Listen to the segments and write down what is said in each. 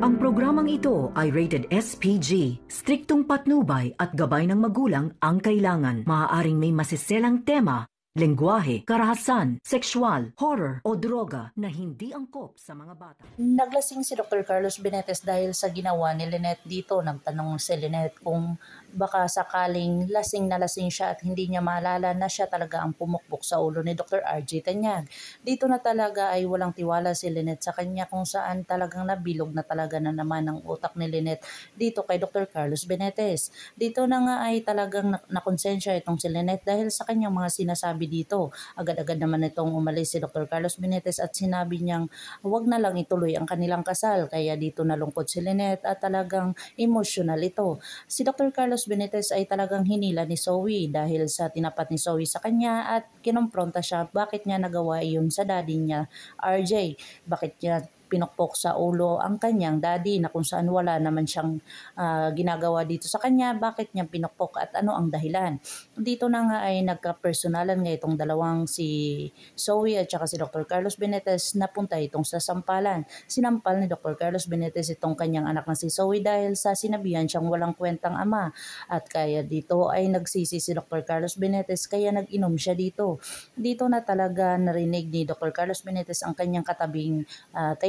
Ang programang ito ay rated SPG. Striktong patnubay at gabay ng magulang ang kailangan. Maaaring may masiselang tema, lengguwahe, karahasan, sexual, horror o droga na hindi angkop sa mga bata. Naglasing si Dr. Carlos Benetes dahil sa ginawa ni Lynette dito. Nagtanong si Lynette kung baka sakaling lasing na lasing siya at hindi niya maalala na siya talaga ang pumukpok sa ulo ni Dr. RJ Tanyag. Dito na talaga ay walang tiwala si Lynette sa kanya kung saan talagang nabilog na talaga na naman ang utak ni Lynette dito kay Dr. Carlos Benetes. Dito na nga ay talagang nakonsensya itong si Lynette dahil sa kanyang mga sinasabi dito. Agad-agad naman itong umalis si Dr. Carlos Benetes at sinabi niyang huwag na lang ituloy ang kanilang kasal. Kaya dito nalungkot si Lynette at talagang emotional ito. Si Dr. Carlos Benetes ay talagang hinila ni Zoe dahil sa tinapat ni Zoe sa kanya at kinompronta siya bakit niya nagawa iyon sa daddy niya RJ. Bakit niya pinukpok sa ulo ang kanyang daddy na kung saan wala naman siyang ginagawa dito sa kanya, bakit niya pinukpok at ano ang dahilan. Dito na nga ay nagka-personalan nga itong dalawang si Zoe at saka si Dr. Carlos Benetes na punta itong sa sampalan. Sinampal ni Dr. Carlos Benetes itong kanyang anak na si Zoe dahil sa sinabihan siyang walang kwentang ama at kaya dito ay nagsisi si Dr. Carlos Benetes kaya nag-inom siya dito. Dito na talaga narinig ni Dr. Carlos Benetes ang kanyang katabing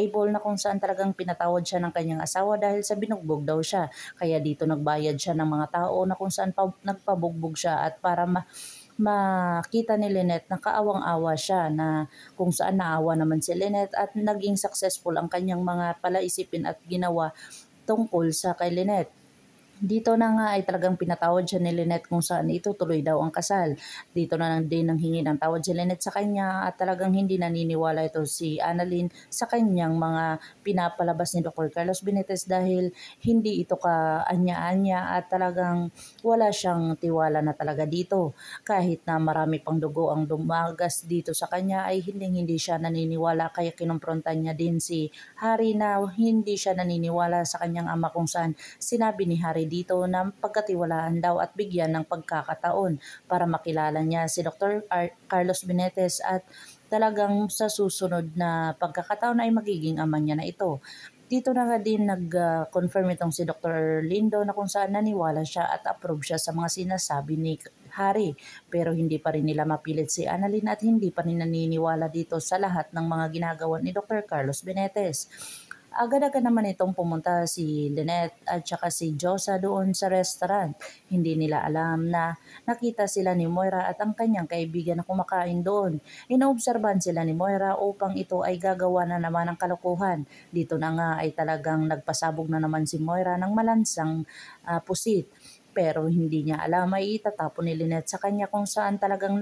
table na kung saan talagang pinatawad siya ng kanyang asawa dahil sa binugbog daw siya. Kaya dito nagbayad siya ng mga tao na kung saan nagpabugbog siya at para makita ni Lynette na kaawang-awa siya na kung saan naawa naman si Lynette at naging successful ang kanyang mga palaisipin at ginawa tungkol sa kay Lynette. Dito na nga ay talagang pinatawad siya ni Lynette kung saan itutuloy daw ang kasal. Dito na lang din nang hingi ng tawad si Lynette sa kanya at talagang hindi naniniwala ito si Annalyn sa kanyang mga pinapalabas ni Dr. Carlos Benetes dahil hindi ito ka-anya-anya at talagang wala siyang tiwala na talaga dito. Kahit na marami pang dugo ang dumagas dito sa kanya ay hindi siya naniniwala kaya kinumpronta niya din si Harry na hindi siya naniniwala sa kanyang ama kung saan sinabi ni Harry dito na pagkatiwalaan daw at bigyan ng pagkakataon para makilala niya si Dr. Carlos Benetes at talagang sa susunod na pagkakataon ay magiging ama niya na ito. Dito na nga din nag-confirm itong si Dr. Lindo na kung saan naniwala siya at approve siya sa mga sinasabi ni Harry. Pero hindi pa rin nila mapilit si Annalyn at hindi pa rin naniniwala dito sa lahat ng mga ginagawa ni Dr. Carlos Benetes. Agad-agad naman itong pumunta si Lynette at saka si Josa doon sa restaurant. Hindi nila alam na nakita sila ni Moira at ang kanyang kaibigan na kumakain doon. Inoobserbahan sila ni Moira upang ito ay gagawa na naman ng kalokohan. Dito na nga ay talagang nagpasabog na naman si Moira ng malansang pusit. Pero hindi niya alam ay itatapon ni Lynette sa kanya kung saan talagang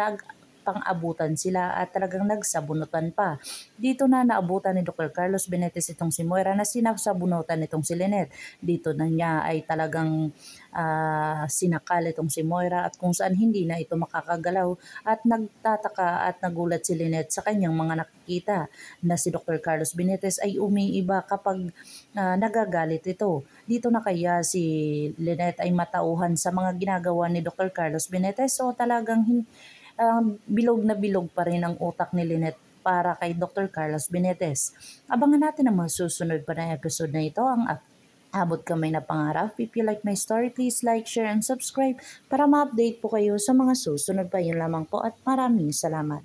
pang-abutan sila at talagang nagsabunutan pa. Dito na naabutan ni Dr. Carlos Benetes itong si Moira na sinasabunutan itong si Lynette. Dito na niya ay talagang sinakal itong si Moira at kung saan hindi na ito makakagalaw at nagtataka at nagulat si Lynette sa kanyang mga nakikita na si Dr. Carlos Benetes ay umiiba kapag nagagalit ito. Dito na kaya si Lynette ay matauhan sa mga ginagawa ni Dr. Carlos Benetes o talagang bilog na bilog pa rin ang utak ni Lynette para kay Dr. Carlos Benetes. Abangan natin ang mga susunod pa na episode na ito, ang Abot Kamay na Pangarap. If you like my story, please like, share, and subscribe para ma-update po kayo sa mga susunod pa. Yun lamang po at maraming salamat.